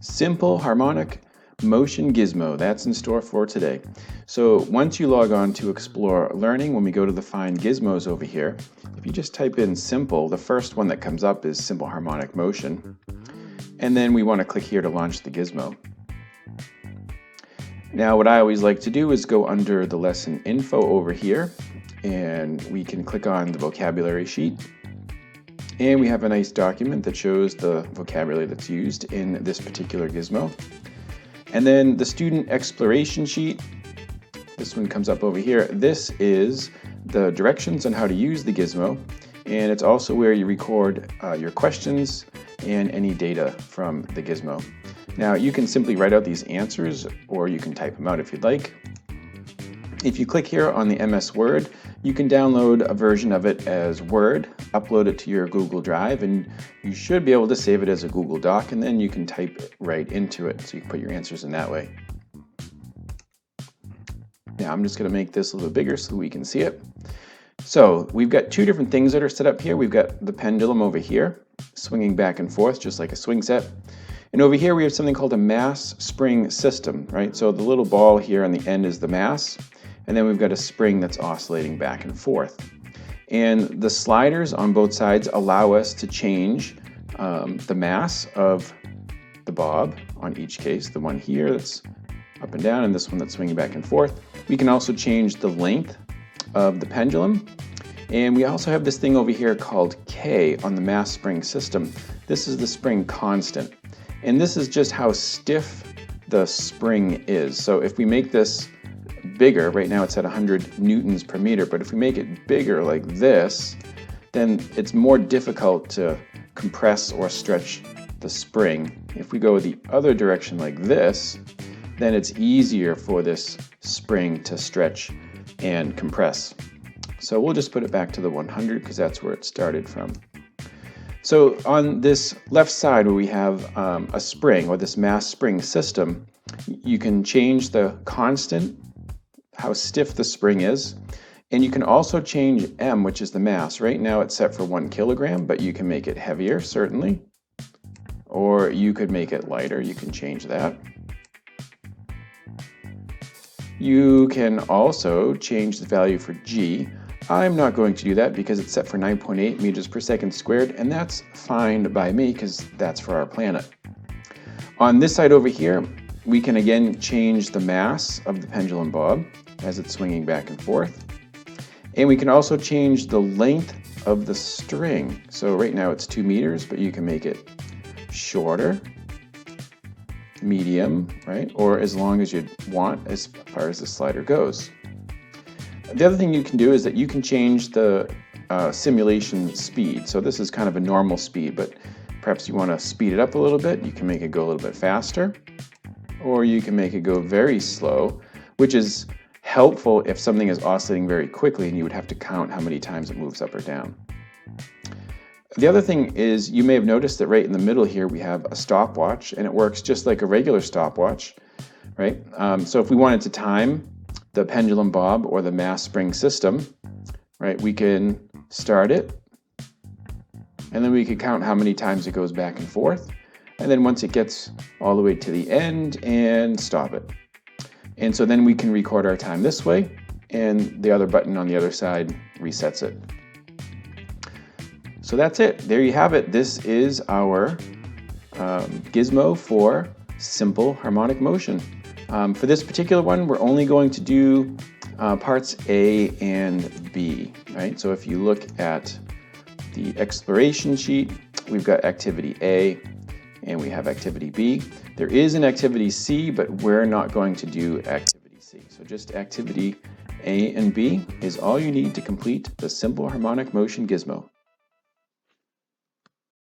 Simple harmonic motion gizmo. That's in store for today. So once you log on to Explore Learning, when we go to the Find Gizmos over here, if you just type in simple, the first one that comes up is simple harmonic motion. And then we want to click here to launch the gizmo. Now what I always like to do is go under the lesson info over here, and we can click on the vocabulary sheet. And we have a nice document that shows the vocabulary that's used in this particular gizmo. And then the student exploration sheet, this one comes up over here. This is the directions on how to use the gizmo, and it's also where you record your questions and any data from the gizmo. Now you can simply write out these answers, or you can type them out if you'd like. If you click here on the MS Word, you can download a version of it as Word, upload it to your Google Drive, and you should be able to save it as a Google Doc, and then you can type it right into it, so you can put your answers in that way. Now I'm just going to make this a little bigger so we can see it. So we've got two different things that are set up here. We've got the pendulum over here, swinging back and forth just like a swing set. And over here we have something called a mass spring system, right? So the little ball here on the end is the mass, and then we've got a spring that's oscillating back and forth. And the sliders on both sides allow us to change the mass of the bob on each case, the one here that's up and down and this one that's swinging back and forth. We can also change the length of the pendulum. And we also have this thing over here called K on the mass spring system. This is the spring constant. And this is just how stiff the spring is. So if we make this bigger, right now it's at 100 newtons per meter, but if we make it bigger like this, then it's more difficult to compress or stretch the spring. If we go the other direction like this, then it's easier for this spring to stretch and compress. So we'll just put it back to the 100 because that's where it started from. So on this left side where we have a spring, or this mass spring system, you can change the constant, how stiff the spring is, and you can also change M, which is the mass. Right now it's set for 1 kilogram, but you can make it heavier, certainly, or you could make it lighter. You can change that. You can also change the value for G. I'm not going to do that because it's set for 9.8 meters per second squared, and that's fine by me because that's for our planet. On this side over here, we can again change the mass of the pendulum bob as it's swinging back and forth. And we can also change the length of the string. So right now it's 2 meters, but you can make it shorter, medium, right? Or as long as you want as far as the slider goes. The other thing you can do is that you can change the simulation speed. So this is kind of a normal speed, but perhaps you want to speed it up a little bit. You can make it go a little bit faster, or you can make it go very slow, which is helpful if something is oscillating very quickly and you would have to count how many times it moves up or down. The other thing is, you may have noticed that right in the middle here we have a stopwatch, and it works just like a regular stopwatch, right? So if we wanted to time the pendulum bob or the mass spring system, right, we can start it, and then we can count how many times it goes back and forth, and then once it gets all the way to the end, and stop it. And so then we can record our time this way, and the other button on the other side resets it. So that's it. There you have it. This is our gizmo for simple harmonic motion. For this particular one, we're only going to do parts A and B, right? So if you look at the exploration sheet, we've got activity A and we have activity B. There is an activity C, but we're not going to do activity C. So just activity A and B is all you need to complete the simple harmonic motion gizmo.